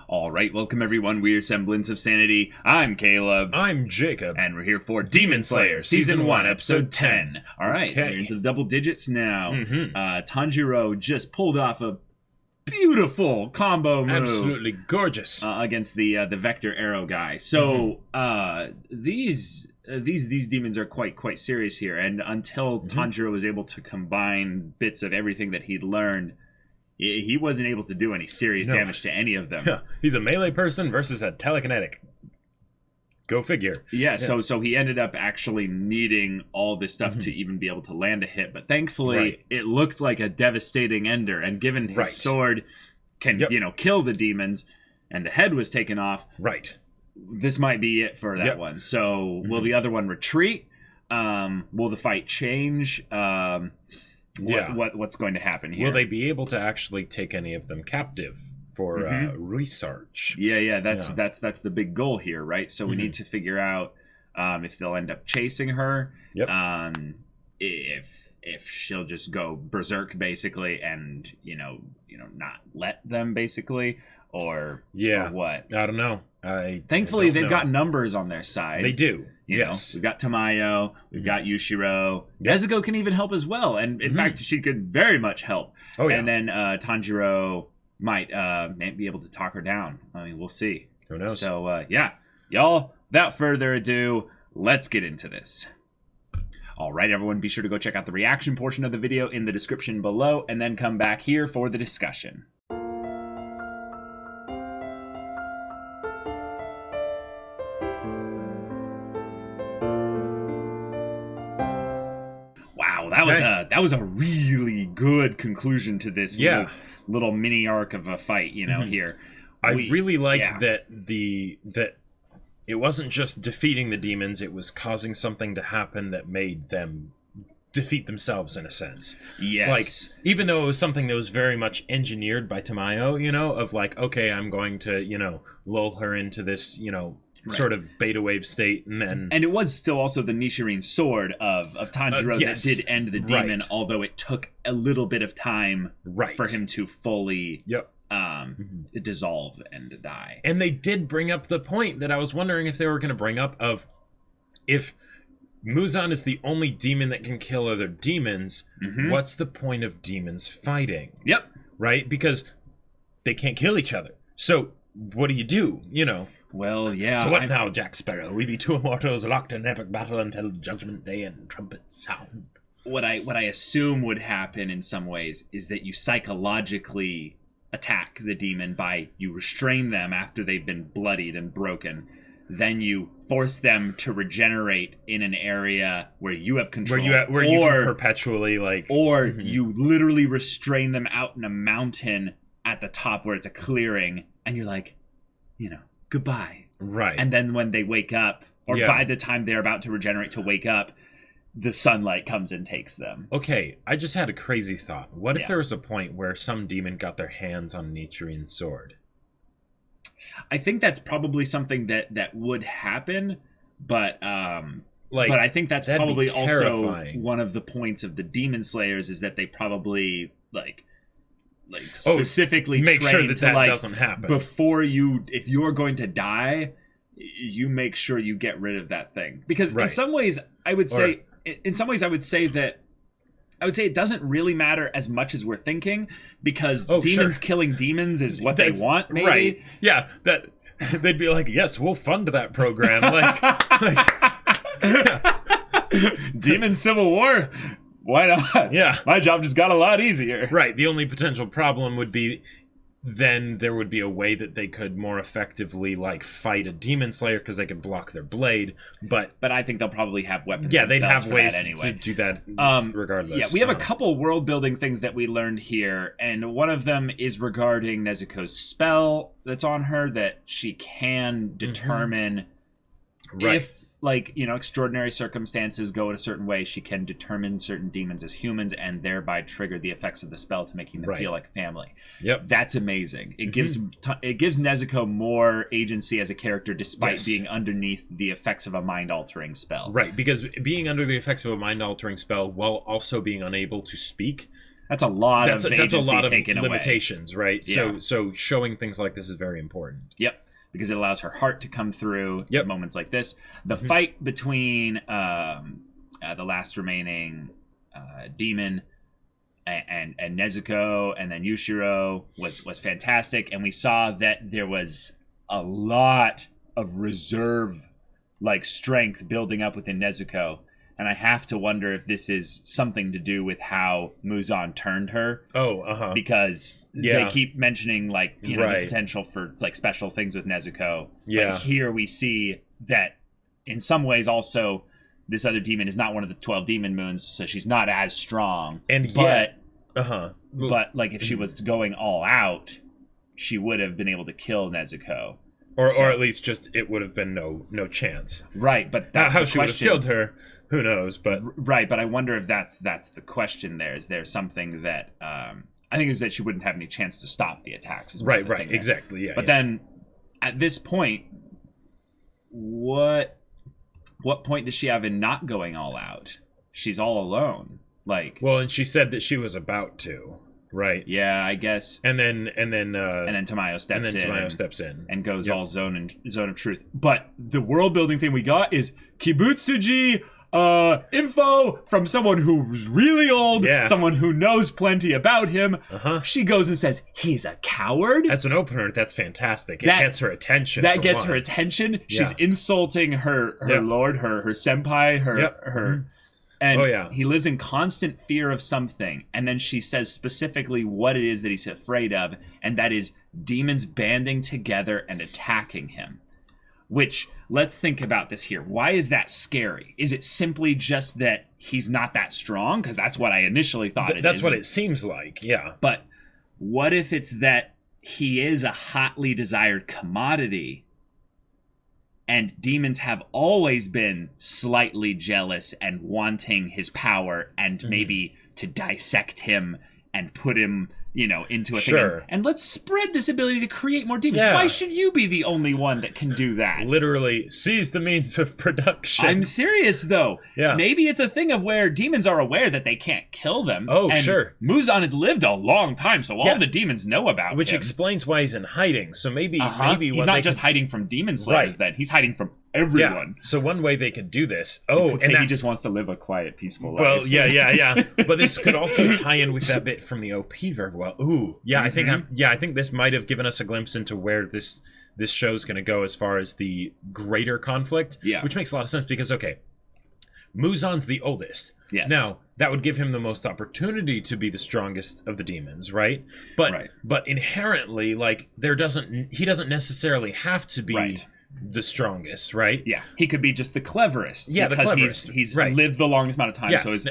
All right, welcome everyone. We're Semblance of Sanity. I'm Caleb. I'm Jacob. And we're here for Demon Slayer, Season 1, Episode 10. All right, Okay. we're into the double digits now. Mhm. Tanjiro just pulled off a beautiful combo move. Absolutely gorgeous. Against the Vector Arrow guy. So, these demons are quite serious here. And until Tanjiro was able to combine bits of everything that he'd learned, he wasn't able to do any serious damage to any of them. Yeah. He's a melee person versus a telekinetic. Go figure. Yeah. So he ended up actually needing all this stuff to even be able to land a hit. But thankfully, it looked like a devastating ender. And given his sword can, kill the demons, and the head was taken off, this might be it for that one. So will the other one retreat? Will the fight change? What's going to happen here? Will they be able to actually take any of them captive for research? Yeah, that's the big goal here, right? So we need to figure out if they'll end up chasing her, if she'll just go berserk basically, and not let them basically, or what? I don't know. Thankfully, they've got numbers on their side. They do. You know, we've got Tamayo, we've got Yushiro. Nezuko can even help as well, and in fact, she could very much help. Oh yeah. And then Tanjiro might be able to talk her down. I mean, we'll see. Who knows? So y'all. Without further ado, let's get into this. All right, everyone, be sure to go check out the reaction portion of the video in the description below, and then come back here for the discussion. That was a really good conclusion to this little mini arc of a fight, here. I really like that it wasn't just defeating the demons, it was causing something to happen that made them defeat themselves in a sense. Yes. Like, even though it was something that was very much engineered by Tamayo, of like, okay, I'm going to, lull her into this, sort of beta wave state, and then... And it was still also the Nichirin sword of Tanjiro that did end the demon, although it took a little bit of time for him to fully dissolve and die. And they did bring up the point that I was wondering if they were going to bring up of, if Muzan is the only demon that can kill other demons, what's the point of demons fighting? Yep. Right? Because they can't kill each other. So what do? Well, yeah. So what now, Jack Sparrow? We be two immortals locked in epic battle until Judgment Day and trumpet sound. What I assume would happen in some ways is that you psychologically attack the demon by you restrain them after they've been bloodied and broken. Then you force them to regenerate in an area where you have control. Where you can perpetually, like... Or you literally restrain them out in a mountain at the top where it's a clearing, and you're like, goodbye. Right. And then when they wake up, or by the time they're about to regenerate to wake up, the sunlight comes and takes them. Okay, I just had a crazy thought. What if there was a point where some demon got their hands on Nichirin's sword? I think that's probably something that would happen, but I think that's probably also one of the points of the Demon Slayers, is that they probably specifically make sure that to, doesn't happen before if you're going to die, you make sure you get rid of that thing, because in some ways I would say that it doesn't really matter as much as we're thinking, because demons killing demons is what they want, maybe. Right. Yeah, that they'd be like, yes, we'll fund that program. Demon Civil War? Why not? Yeah. My job just got a lot easier. Right. The only potential problem would be then there would be a way that they could more effectively fight a demon slayer, because they could block their blade. But I think they'll probably have weapons. Yeah, they'd have ways to do that regardless. Yeah, we have a couple world building things that we learned here, and one of them is regarding Nezuko's spell that's on her, that she can determine if extraordinary circumstances go in a certain way, she can determine certain demons as humans and thereby trigger the effects of the spell to making them feel like family. Yep. That's amazing. It gives Nezuko more agency as a character, despite being underneath the effects of a mind-altering spell. Right, because being under the effects of a mind-altering spell while also being unable to speak That's a lot of that's a lot of taken limitations, away. Right? Yeah. So showing things like this is very important. Yep. Because it allows her heart to come through at moments like this. The fight between the last remaining demon and Nezuko and then Yushiro was fantastic, and we saw that there was a lot of reserve strength building up within Nezuko, and I have to wonder if this is something to do with how Muzan turned her. Because they keep mentioning the potential for special things with Nezuko. Yeah. But here we see that in some ways also this other demon is not one of the 12 demon moons, so she's not as strong. And but if she was going all out, she would have been able to kill Nezuko. Or at least just it would have been no chance. Right, but that's how the she would have killed her, who knows? But right, but I wonder if that's the question. Is there something that I think is that she wouldn't have any chance to stop the attacks. Right, exactly. Yeah. But then at this point, what point does she have in not going all out? She's all alone. Well, and she said that she was about to. Right. Yeah, I guess. And then Tamayo steps in and goes all zone of truth. But the world building thing we got is Kibutsuji info from someone who's really old, someone who knows plenty about him. She goes and says he's a coward. As an opener, that's fantastic. It gets her attention. That gets her attention. She's insulting her lord, her senpai, her. And he lives in constant fear of something. And then she says specifically what it is that he's afraid of. And that is demons banding together and attacking him. Which, let's think about this here. Why is that scary? Is it simply just that he's not that strong? Because that's what I initially thought it is. That's what it seems like, yeah. But what if it's that he is a hotly desired commodity? And demons have always been slightly jealous and wanting his power and maybe to dissect him and put him, into a thing. And let's spread this ability to create more demons. Yeah. Why should you be the only one that can do that? Literally seize the means of production. I'm serious, though. Yeah. Maybe it's a thing of where demons are aware that they can't kill them. Oh, and sure. Muzan has lived a long time, so all the demons know about him. Which explains why he's in hiding. So maybe he's not just hiding from demon slayers then. He's hiding from everyone. Yeah. So one way they could do this. And he just wants to live a quiet, peaceful life. Well, yeah. But this could also tie in with that bit from the OP very well. Ooh, yeah. I think this might have given us a glimpse into where this show's going to go as far as the greater conflict. Yeah. Which makes a lot of sense because Muzan's the oldest. Yes. Now that would give him the most opportunity to be the strongest of the demons, right? But inherently, he doesn't necessarily have to be. The strongest, right? Yeah, he could be just the cleverest. Yeah, because he's lived the longest amount of time, so he's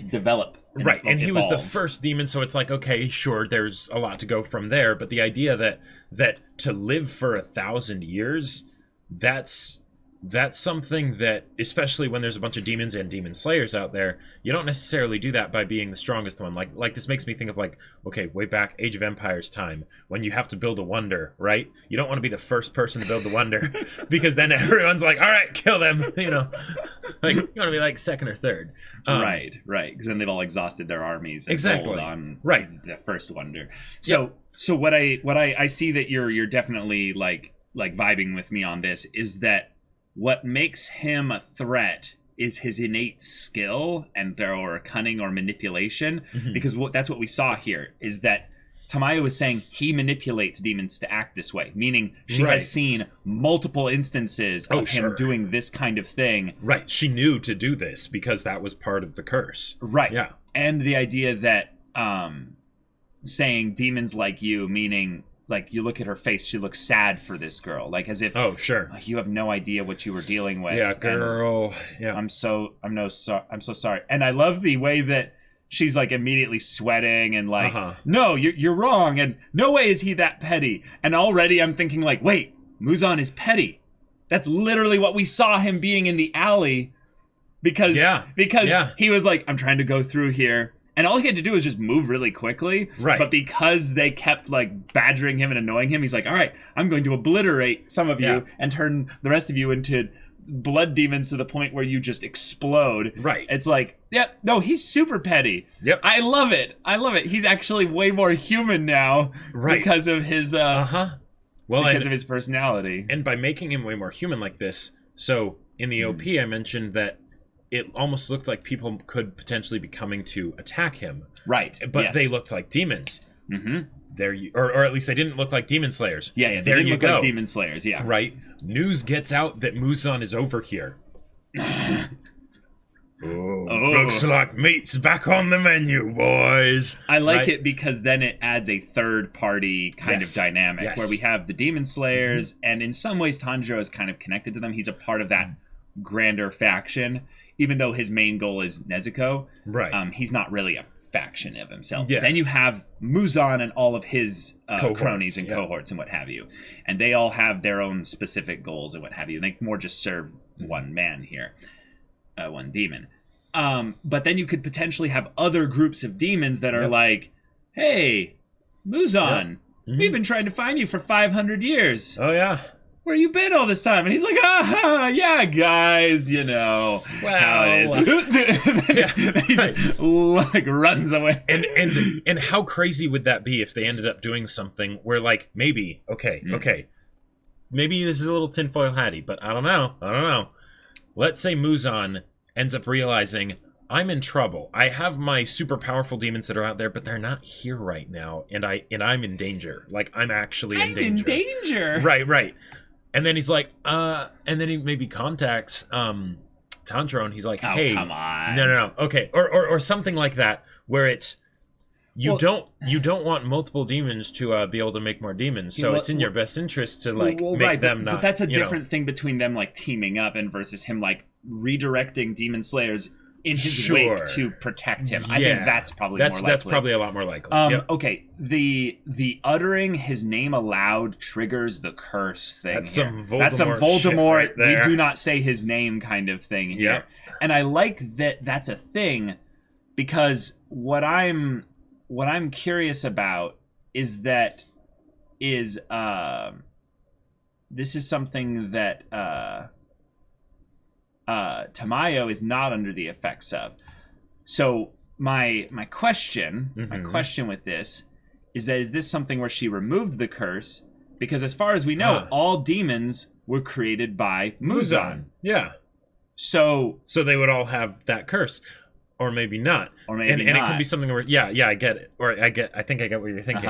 developed. Right, and he was the first demon, so it's okay, sure, there's a lot to go from there, but the idea that to live for 1,000 years, that's something that, especially when there's a bunch of demons and demon slayers out there, you don't necessarily do that by being the strongest one. Like this makes me think of way back Age of Empires time when you have to build a wonder, right? You don't want to be the first person to build the wonder because then everyone's all right, kill them, you want to be second or third. Right, because then they've all exhausted their armies and exactly on the first wonder. So what I see that you're definitely vibing with me on this is that what makes him a threat is his innate skill or cunning or manipulation, because that's what we saw here, is that Tamayo is saying he manipulates demons to act this way, meaning she has seen multiple instances of him doing this kind of thing. Right, she knew to do this because that was part of the curse. Right, yeah. And the idea that saying demons like you, meaning... you look at her face, she looks sad for this girl, as if you have no idea what you were dealing with. Yeah, girl. Yeah, I'm so sorry. And I love the way that she's immediately sweating and no, you're wrong, and no way is he that petty. And already I'm thinking wait, Muzan is petty. That's literally what we saw him being in the alley, because he was I'm trying to go through here. And all he had to do was just move really quickly. Right. But because they kept badgering him and annoying him, he's all right, I'm going to obliterate some of you and turn the rest of you into blood demons to the point where you just explode. Right. It's like, no, he's super petty. Yep. I love it. He's actually way more human now. Right. Because of his Well, because of his personality. And by making him way more human like this, so in the OP I mentioned that it almost looked like people could potentially be coming to attack him. Right. But they looked like demons. Mm-hmm. There you, or at least they didn't look like demon slayers. Yeah, they didn't look like demon slayers. Yeah, right. News gets out that Muzan is over here. Looks like meat's back on the menu, boys. I like it because then it adds a third-party kind of dynamic where we have the demon slayers, and in some ways Tanjiro is kind of connected to them. He's a part of that grander faction, even though his main goal is Nezuko. Right. He's not really a faction of himself. Yeah. Then you have Muzan and all of his cronies and cohorts and what have you. And they all have their own specific goals and what have you. They more just serve one man here. One demon. But then you could potentially have other groups of demons that are like, hey, Muzan, we've been trying to find you for 500 years. Oh, yeah. Where you been all this time? And he's like, yeah, guys, you know how it is. He just like runs away. And how crazy would that be if they ended up doing something where like maybe maybe this is a little tinfoil hatty, but I don't know. Let's say Muzan ends up realizing I'm in trouble. I have my super powerful demons that are out there, but they're not here right now, and I'm in danger. Like I'm actually in danger. Right. And then he's like, and then he maybe contacts Tanjiro, and he's like, hey, come on. No. Okay. Or something like that, where it's you don't want multiple demons to be able to make more demons, so it's in your best interest to make them not. But that's a different thing between them like teaming up and versus him like redirecting demon slayers in his wake to protect him. I think that's probably more likely. That's probably a lot more likely. Okay, the uttering his name aloud triggers the curse thing. That's some Voldemort. Shit right there. We do not say his name kind of thing here. Yep. And I like that that's a thing because what I'm curious about is this is something that Tamayo is not under the effects of. So my question with this is this something where she removed the curse? Because as far as we know, all demons were created by Muzan. Yeah. So they would all have that curse. Or maybe not. And it could be something where I get it. Or I think I get what you're thinking.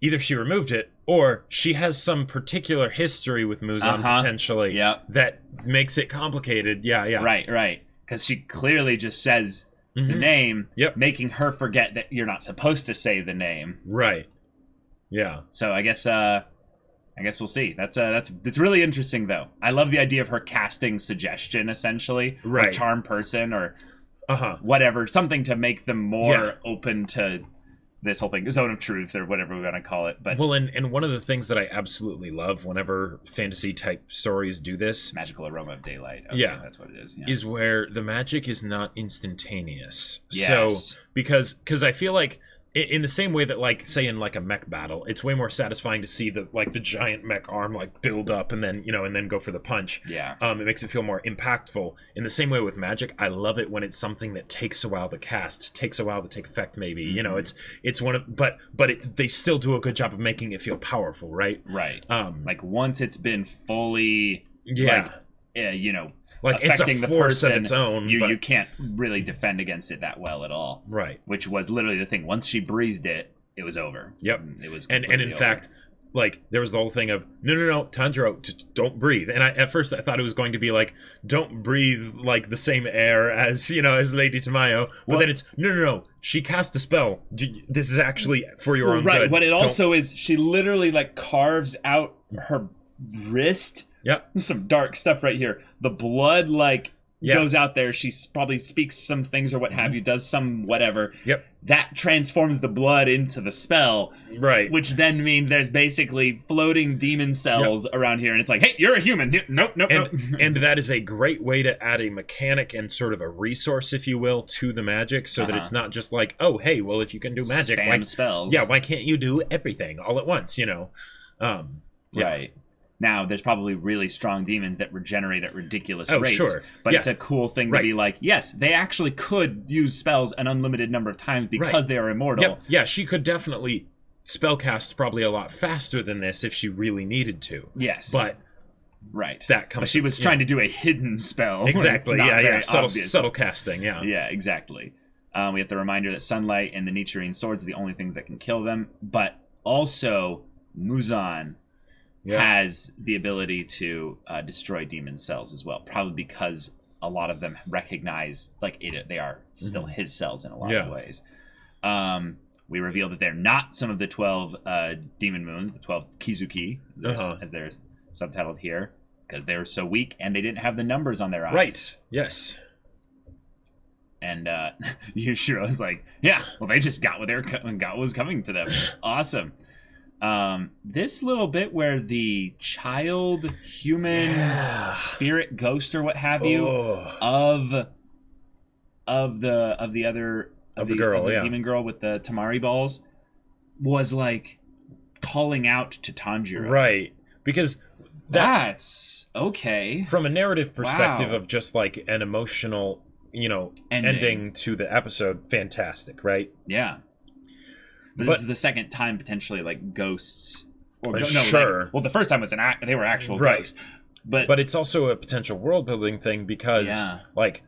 Either she removed it, or she has some particular history with Muzan potentially that makes it complicated. Yeah. Right. Because she clearly just says the name, making her forget that you're not supposed to say the name. Right. Yeah. So I guess we'll see. It's really interesting though. I love the idea of her casting suggestion essentially, right? Or charm person or whatever, something to make them more open to this whole thing, zone of truth or whatever we want to call it. But and one of the things that I absolutely love whenever fantasy type stories do this, magical aroma of daylight. Okay, that's what it is. Yeah. Is where the magic is not instantaneous. Yes. So because I feel like in the same way that like say in like a mech battle, it's way more satisfying to see the giant mech arm like build up and then go for the punch. Yeah. It makes it feel more impactful. In the same way with magic, I love it when it's something that takes a while to cast, takes a while to take effect. Maybe it's one of they still do a good job of making it feel powerful, right? Right. Like once it's been fully like affecting it's a the force person, of its own. You can't really defend against it that well at all. Right. Which was literally the thing. Once she breathed it, it was over. Yep. It was and in over. fact, like there was the whole thing of no, Tanjiro, just don't breathe. And at first I thought it was going to be like don't breathe like the same air as as Lady Tamayo. But then it's no. She cast a spell. This is actually for your own good. What it also is, she literally like carves out her wrist. Yep. Some dark stuff right here. The blood goes out there. She probably speaks some things or what have you, does some whatever. Yep. That transforms the blood into the spell. Right. Which then means there's basically floating demon cells around here. And it's like, hey, you're a human. Nope. And that is a great way to add a mechanic and sort of a resource, if you will, to the magic so that it's not just like, oh, hey, well, if you can do magic. Spam spells. Yeah, why can't you do everything all at once, Right. Now, there's probably really strong demons that regenerate at ridiculous rates. Sure. But it's a cool thing to be like, yes, they actually could use spells an unlimited number of times because they are immortal. Yep. Yeah, she could definitely spellcast probably a lot faster than this if she really needed to. Yes. But that comes. But she was trying to do a hidden spell. Exactly. Yeah. Subtle casting. Yeah. Yeah. Exactly. We have the reminder that sunlight and the Nichiren swords are the only things that can kill them. But also, Muzan has the ability to destroy demon cells as well. Probably because a lot of them recognize they are still his cells in a lot of ways. We reveal that they're not some of the 12 demon moons, the 12 Kizuki, as they're subtitled here, because they were so weak and they didn't have the numbers on their eyes. Right. Yes. And Yushiro's like, yeah, well, they just got what was coming to them. Awesome. This little bit where the child human spirit ghost or what have you of the demon girl with the Tamari balls was like calling out to Tanjiro. Right. Because that's okay. From a narrative perspective of just like an emotional, ending to the episode, fantastic, right? Yeah. But this is the second time potentially like ghosts. Or sure. The first time was they were actual ghosts. But it's also a potential world building thing because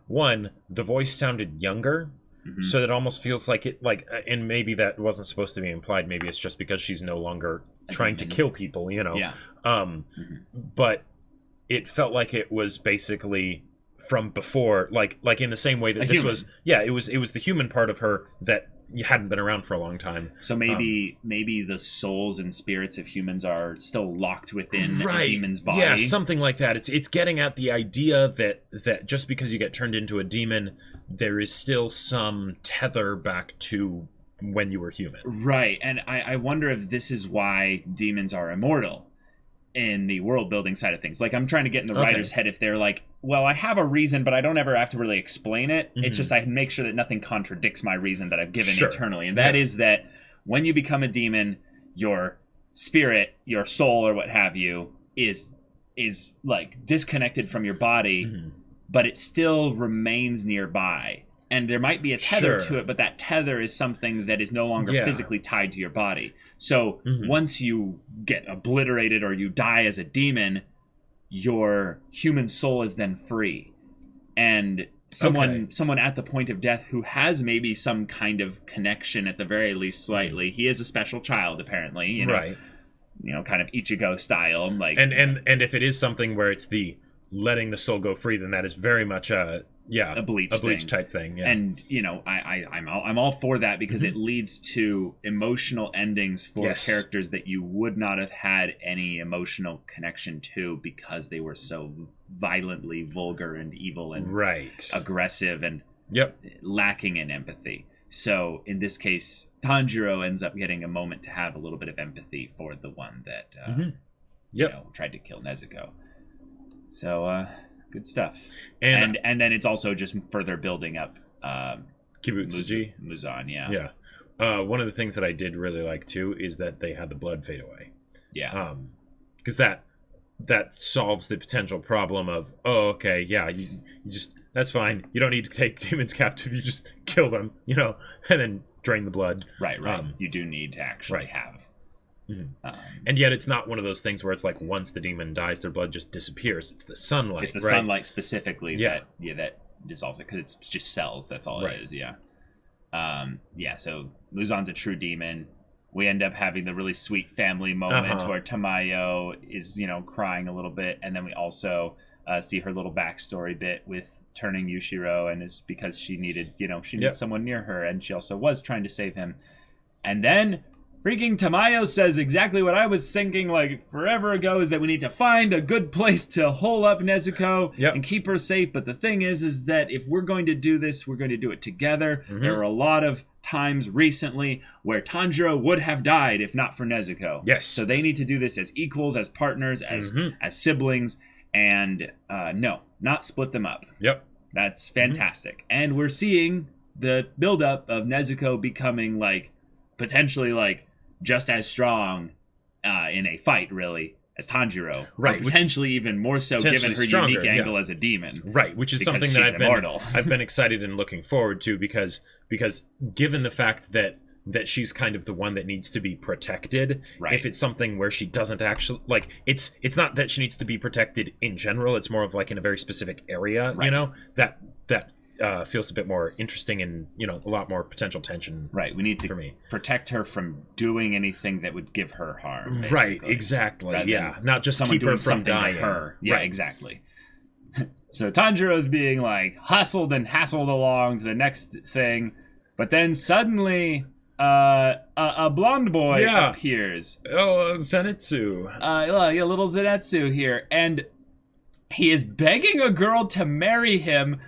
one, the voice sounded younger. So that almost feels like it, and maybe that wasn't supposed to be implied. Maybe it's just because she's no longer trying to kill people, Yeah. But it felt like it was basically from before, like in the same way that this was. Yeah, it was the human part of her that hadn't been around for a long time. So maybe the souls and spirits of humans are still locked within a demon's body. Yeah, something like that. It's getting at the idea that just because you get turned into a demon, there is still some tether back to when you were human. Right, and I wonder if this is why demons are immortal in the world building side of things. Like, I'm trying to get in the writer's head if they're like, well, I have a reason, but I don't ever have to really explain it. It's just I make sure that nothing contradicts my reason that I've given eternally. And that is that when you become a demon, your spirit, your soul, or what have you, is like disconnected from your body, but it still remains nearby. And there might be a tether to it, but that tether is something that is no longer physically tied to your body. So once you get obliterated or you die as a demon, your human soul is then free. And someone at the point of death who has maybe some kind of connection, at the very least slightly, he is a special child apparently, right. Kind of Ichigo style. Like, and if it is something where it's the letting the soul go free, then that is very much a bleach type thing. Yeah. And I'm all for that because it leads to emotional endings for characters that you would not have had any emotional connection to because they were so violently vulgar and evil and aggressive and lacking in empathy. So in this case, Tanjiro ends up getting a moment to have a little bit of empathy for the one that tried to kill Nezuko. So good stuff. And then it's also just further building up Kibutsuji. Muzan, yeah. One of the things that I did really like too is that they had the blood fade away. Yeah. Because that solves the potential problem of you just, that's fine. You don't need to take demons captive. You just kill them, and then drain the blood. Right. You do need to actually have. And yet it's not one of those things where it's like once the demon dies, their blood just disappears. It's the sunlight. It's the sunlight specifically that dissolves it because it's just cells. That's all it is. Yeah. So Muzan's a true demon. We end up having the really sweet family moment where Tamayo is, crying a little bit, and then we also see her little backstory bit with turning Yushiro, and it's because she needed, she needs someone near her, and she also was trying to save him, and then. Freaking Tamayo says exactly what I was thinking like forever ago, is that we need to find a good place to hole up Nezuko and keep her safe. But the thing is that if we're going to do this, we're going to do it together. There are a lot of times recently where Tanjiro would have died if not for Nezuko. Yes. So they need to do this as equals, as partners, as siblings, and no, not split them up. Yep. That's fantastic. And we're seeing the buildup of Nezuko becoming potentially just as strong in a fight, really, as Tanjiro, right? Or potentially even more so, given her stronger, unique angle as a demon, right? Which is something that I've been excited and looking forward to because given the fact that she's kind of the one that needs to be protected. Right. If it's something where she doesn't actually like, it's not that she needs to be protected in general. It's more of like in a very specific area, right. you know, that feels a bit more interesting and, you know, a lot more potential tension. Right. We need to protect her from doing anything that would give her harm. Basically. Right. Exactly. Yeah. Not just keep her from dying. Her. Yeah. Right. Exactly. So Tanjiro's being like hustled and hassled along to the next thing, but then suddenly a blonde boy appears. Oh, Zenitsu. Little Zenitsu here, and he is begging a girl to marry him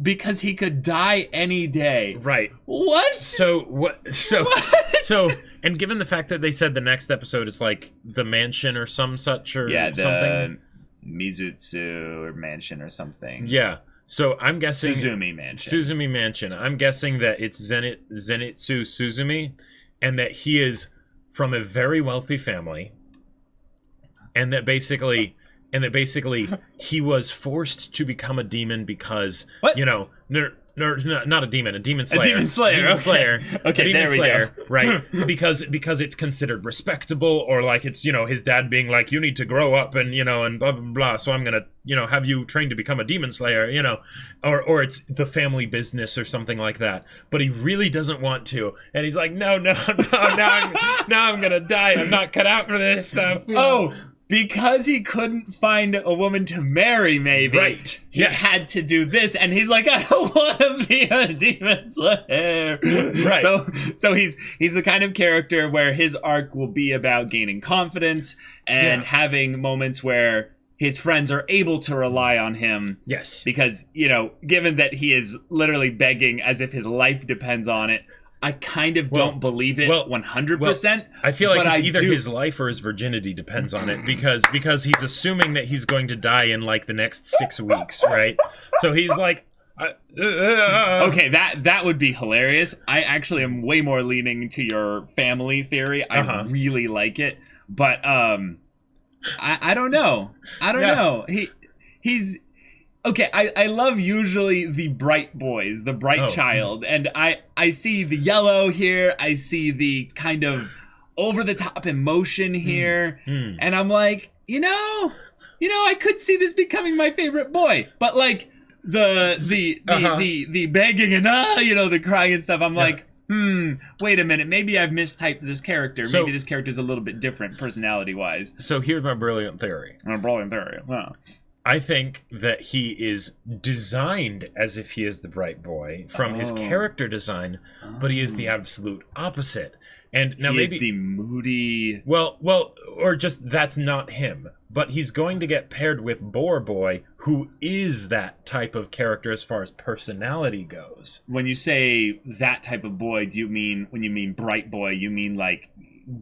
because he could die any day. Right. What? So, and given the fact that they said the next episode is like the mansion or some such or something. Mizutsu or mansion or something. Yeah. So I'm guessing Suzumi Mansion. I'm guessing that it's Zenitsu Suzumi, and that he is from a very wealthy family, and that basically he was forced to become a demon because you know. Not a demon slayer. A demon slayer. Okay, there we go. Right? because it's considered respectable, or like it's, you know, his dad being like, you need to grow up and, you know, and blah blah blah. So I'm gonna, you know, have you trained to become a demon slayer, you know, or it's the family business or something like that. But he really doesn't want to, and he's like, no, now I'm gonna die. I'm not cut out for this stuff. Oh. Because he couldn't find a woman to marry, maybe. Right. He had to do this, and he's like, I don't want to be a demon slayer. Right. So he's the kind of character where his arc will be about gaining confidence and having moments where his friends are able to rely on him. Yes. Because, you know, given that he is literally begging as if his life depends on it, I kind of don't believe it 100%. I feel like it's either his life or his virginity depends on it because he's assuming that he's going to die in like the next 6 weeks, right? So he's like, okay, that would be hilarious. I actually am way more leaning to your family theory. I really like it, but I don't know. I don't know. He's. Okay, I love usually the bright boys, the bright child, and I see the yellow here, I see the kind of over-the-top emotion here, and I'm like, you know, I could see this becoming my favorite boy, but like the begging and you know, the crying and stuff, I'm like, wait a minute, maybe I've mistyped this character. Maybe this character's a little bit different personality-wise. So here's my brilliant theory. Wow. I think that he is designed as if he is the bright boy from his character design, but he is the absolute opposite. And now he is the moody... Well, or just that's not him. But he's going to get paired with Boar Boy, who is that type of character as far as personality goes. When you say that type of boy, do you mean, when you mean bright boy, you mean like...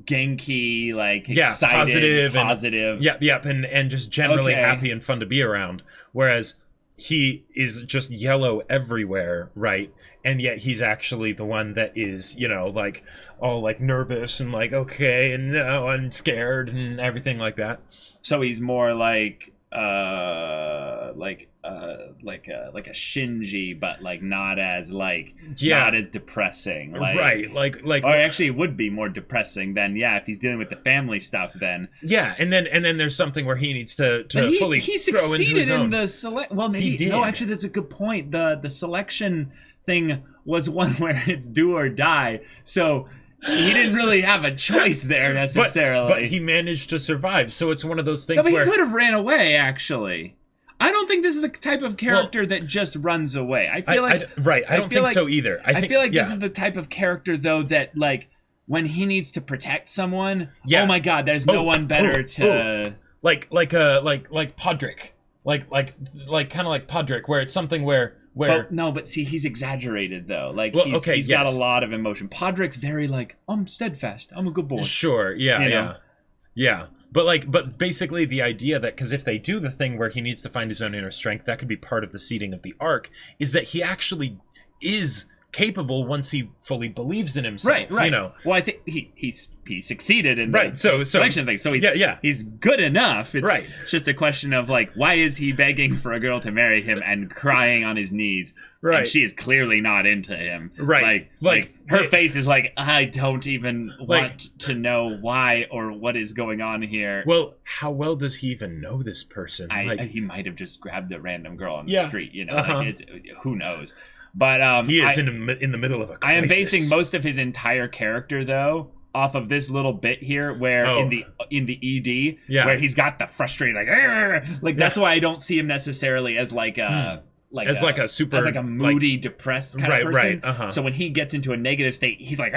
Genki, like excited, positive. Yep, and just generally happy and fun to be around. Whereas he is just yellow everywhere, right? And yet he's actually the one that is, you know, like all like nervous and like okay and no and scared and everything like that. So he's more like a Shinji, but like not as depressing. Like, right, like or actually it would be more depressing than if he's dealing with the family stuff then. Yeah, and then there's something where he needs to fully he succeeded in the select. Well, maybe he did. No, actually that's a good point. The selection thing was one where it's do or die. So he didn't really have a choice there necessarily. But he managed to survive. So it's one of those things where he could have ran away, actually. I don't think this is the type of character that just runs away. I feel like... I don't think so either. I feel like this is the type of character, though, that, like, when he needs to protect someone, oh my god, there's no one better to... Like Podrick. Like kind of like Podrick, where it's something where... But see, he's exaggerated, though. Like, he's got a lot of emotion. Podrick's very, like, I'm steadfast. I'm a good boy. Sure, yeah. But basically the idea that, because if they do the thing where he needs to find his own inner strength, that could be part of the seeding of the arc, is that he actually is capable once he fully believes in himself. Right. You know. Well, I think he succeeded in the selection thing. So he's good enough. It's just a question of like, why is he begging for a girl to marry him and crying on his knees? Right. And she is clearly not into him. Right. Like her face is like, I don't even want to know why or what is going on here. Well, how well does he even know this person? He might have just grabbed a random girl on the street. You know, like who knows. But he is in the middle of a crisis. I am basing most of his entire character though off of this little bit here where in the ED where he's got the frustrated like that's why I don't see him necessarily as like a a moody depressed kind of person. So when he gets into a negative state, he's like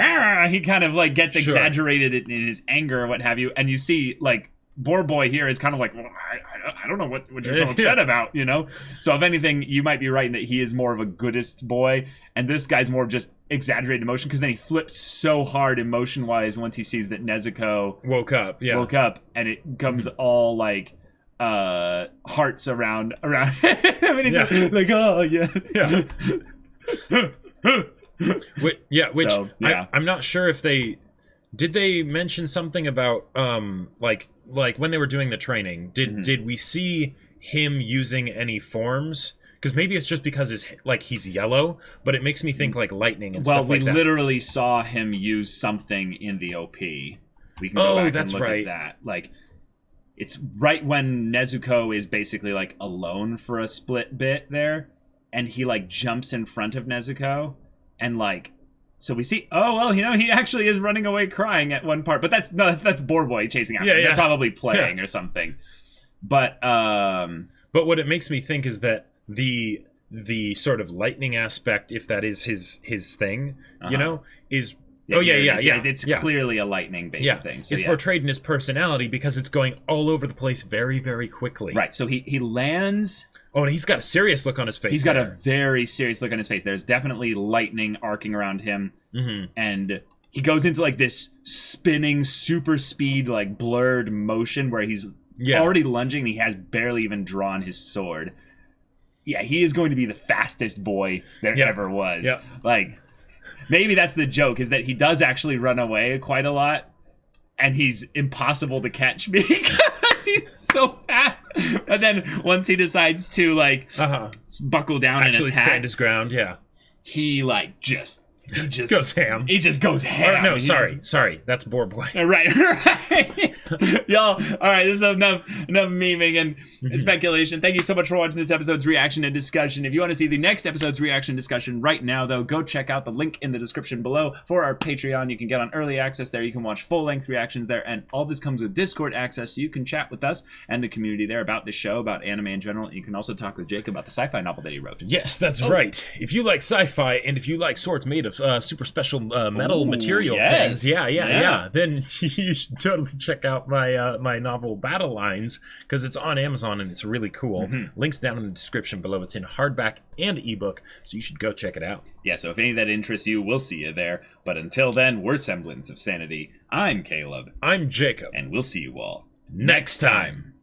he kind of like gets exaggerated in his anger or what have you, and you see like Boar Boy here is kind of like, well, I don't know what you're so upset about, you know? So if anything, you might be right in that he is more of a goodest boy, and this guy's more of just exaggerated emotion, because then he flips so hard emotion-wise once he sees that Nezuko woke up, and it comes all like hearts around him, and he's like, oh, I'm not sure if did they mention something about like when they were doing the training, did we see him using any forms? Because maybe it's just because he's yellow, but it makes me think like lightning and stuff like that. Well, we literally saw him use something in the OP. We can go back and look at that. Like, it's right when Nezuko is basically like alone for a split bit there, and he like jumps in front of Nezuko, and like, so we see, he actually is running away crying at one part. But that's Boar Boy chasing after him. They're probably playing or something. But what it makes me think is that the sort of lightning aspect, if that is his thing, you know, is it's clearly a lightning based thing. So it's portrayed in his personality because it's going all over the place very, very quickly. Right. So he lands. Oh, and he's got a serious look on his face. He's got a very serious look on his face. There's definitely lightning arcing around him. And he goes into like this spinning super speed, like blurred motion where he's already lunging and he has barely even drawn his sword. Yeah, he is going to be the fastest boy there ever was. Yep. Like, maybe that's the joke, is that he does actually run away quite a lot, and he's impossible to catch because he's so fast. And then once he decides to like buckle down and attack, stand his ground, he just goes ham. He just goes ham. No, sorry, that's Boar Boy. Right. Y'all, all right, this is enough memeing and speculation. Thank you so much for watching this episode's reaction and discussion. If you want to see the next episode's reaction and discussion right now, though, go check out the link in the description below for our Patreon. You can get on early access there. You can watch full-length reactions there, and all this comes with Discord access, so you can chat with us and the community there about the show, about anime in general. You can also talk with Jake about the sci-fi novel that he wrote. Yes, that's right. If you like sci-fi, and if you like swords made of super special metal material things, then you should totally check out my novel Battle Lines, because it's on Amazon and it's really cool. Links down in the description below. It's in hardback and ebook, so you should go check it out. Yeah, so if any of that interests you, we'll see you there. But until then, we're Semblance of Sanity. I'm Caleb. I'm Jacob. And we'll see you all next time.